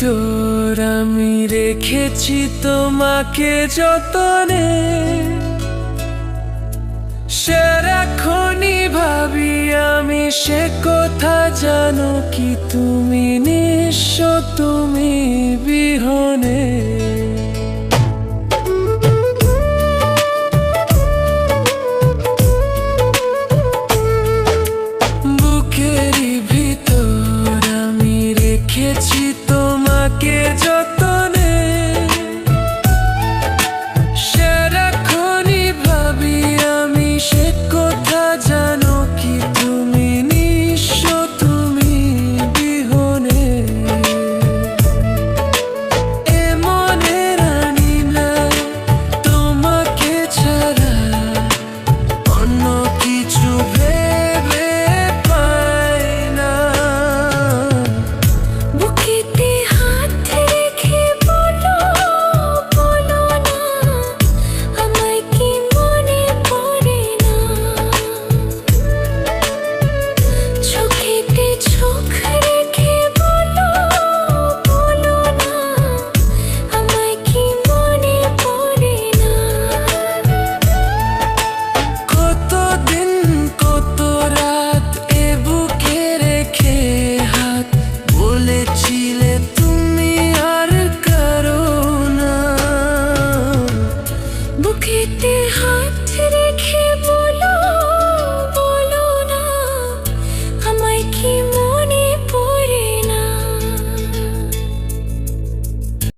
ভিতর আমি রেখেছি তোমাকে যতনে, সারাক্ষণই ভাবি আমি সে কথা জানো কি তুমি নিঃস্ব তুমি বিহনে। বুকেরই ভিতর আমি রেখেছি তোমাকে যতনে, সারাক্ষণই ভাবি আমি সে কথা জানো কি তুমি নিঃস্ব তুমি বিহনে। এ মনে রানি না তোমাকে ছাড়া অন্য কিছু ভেবে পাই না। বুকেতে হাত রেখে বলো বলো না, আমায় কি মনে পড়ে না। চোখেতে চোখ রেখে বলো বলো না, আমায় কি মনে পড়ে না। কতদিন কত রাত এ বুকে রেখে হাত বলেছিলে তুমি আর কারো না। বুকেতে হাত